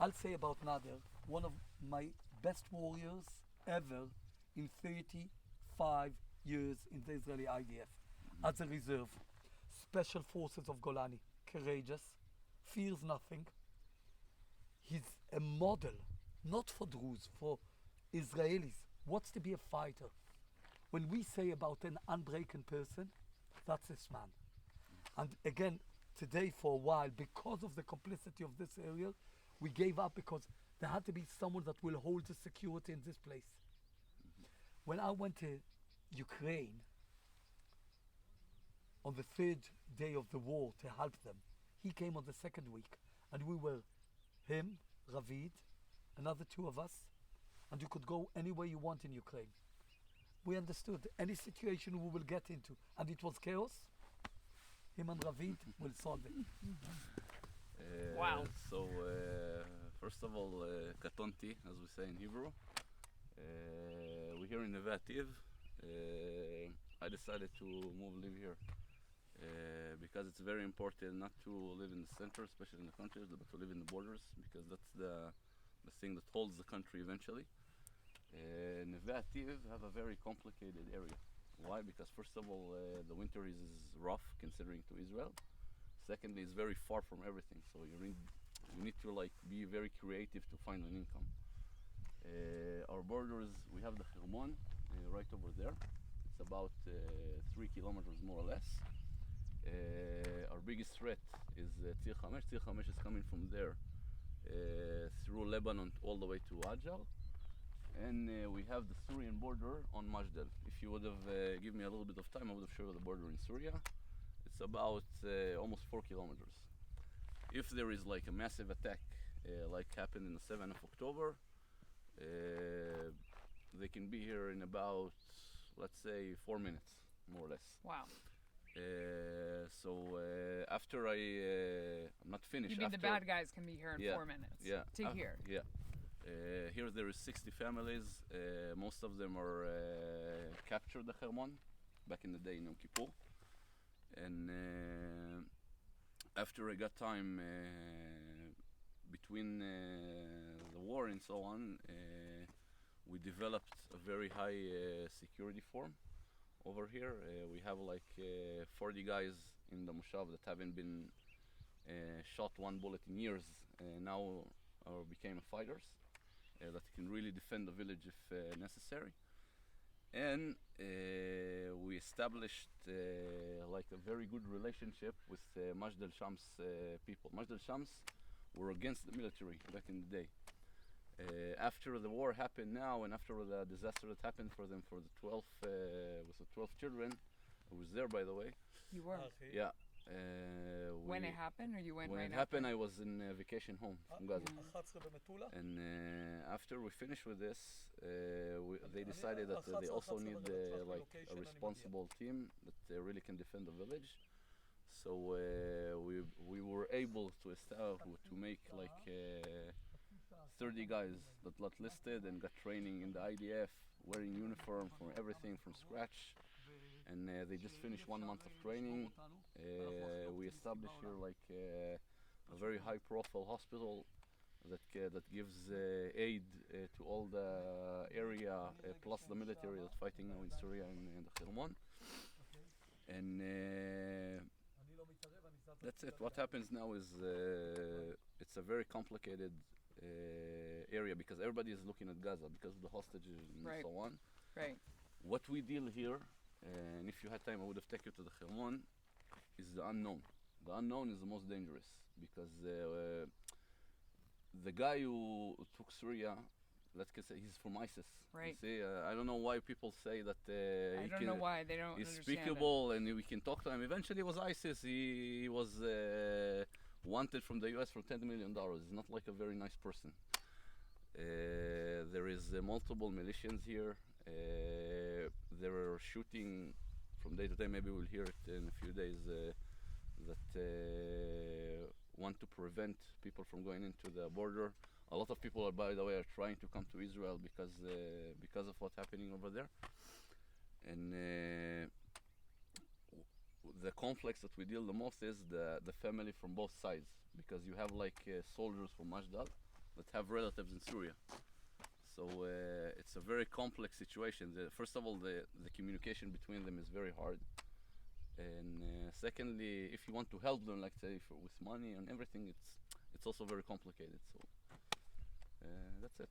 I'll say about Nader, one of my best warriors ever in 35 years in the Israeli IDF. As a reserve, Special Forces of Golani, courageous, fears nothing. He's a model, not for Druze, for Israelis. What's to be a fighter? When we say about an unbreaking person, that's this man. And again, today for a while, because of the complicity of this area, we gave up because there had to be someone that will hold the security in this place. When I went to Ukraine on the third day of the war to help them, he came on the second week, and we were him, Ravid, another two of us, and you could go anywhere you want in Ukraine. We understood any situation we will get into, and it was chaos. Him and Ravid will solve it. Wow. So, first of all, katonti, as we say in Hebrew. We're here in Neve Ativ. I decided to live here because it's very important not to live in the center, especially in the countries, but to live in the borders, because that's the thing that holds the country eventually. Neve Ativ have a very complicated area. Why? Because first of all, the winter is rough considering to Israel. Secondly, it's very far from everything, so you need to like be very creative to find an income. Our borders, we have the Hermon right over there. It's about 3 kilometers more or less. Our biggest threat is Tzir Hamesh. Tzir Hamesh is coming from there through Lebanon all the way to Ajal. And we have the Syrian border on Mashdal. If you would have given me a little bit of time, I would have showed you the border in Syria. It's about almost 4 kilometers. If there is like a massive attack like happened in the 7th of October, they can be here in about, let's say, 4 minutes, more or less. Wow. So after I'm not finished. You mean after, the bad guys can be here in 4 minutes? Yeah. To here? Yeah. Here there is 60 families. Most of them are captured the Hermon back in the day in Yom Kippur. And after I got time between the war and so on, we developed a very high security form over here. We have like 40 guys in the Moshav that haven't been shot one bullet in years, now became fighters that can really defend the village if necessary. And we established like a very good relationship with Majdal Shams people. Majdal Shams were against the military back in the day. After the war happened now, and after the disaster that happened for them for the 12 with the 12 children, I was there, by the way. You were? Yeah. When it happened, or you went when right it happened, after? I was in vacation home from Gaza. And after we finished with this, they decided that they also need like a responsible team that really can defend the village. So we were able to make like 30 guys that got listed and got training in the IDF, wearing uniform from everything from scratch. And they just finished 1 month of training. We established here like a very high-profile hospital that gives aid to all the area, plus the military that's fighting now in Syria and the Hermon. And that's it. What happens now is it's a very complicated area because everybody is looking at Gaza because of the hostages and Right. so on. Right. What we deal here, and if you had time I would have taken you to the Hermon, is the unknown. The unknown is the most dangerous because the guy who took Syria, let's say he's from ISIS. Right. You see, I don't know why people say that I don't know why they don't he's understand it. speakable and we can talk to him. Eventually it was ISIS. He was wanted from the US for $10 million. He's not like a very nice person. There is multiple militias here. They are shooting from day to day. Maybe we'll hear it in a few days that want to prevent people from going into the border. A lot of people, by the way, are trying to come to Israel because of what's happening over there. And the conflicts that we deal the most is the family from both sides, because you have like soldiers from Mashdal that have relatives in Syria. So it's a very complex situation. First of all, the communication between them is very hard. And secondly, if you want to help them, like say with money and everything, it's also very complicated. So that's it.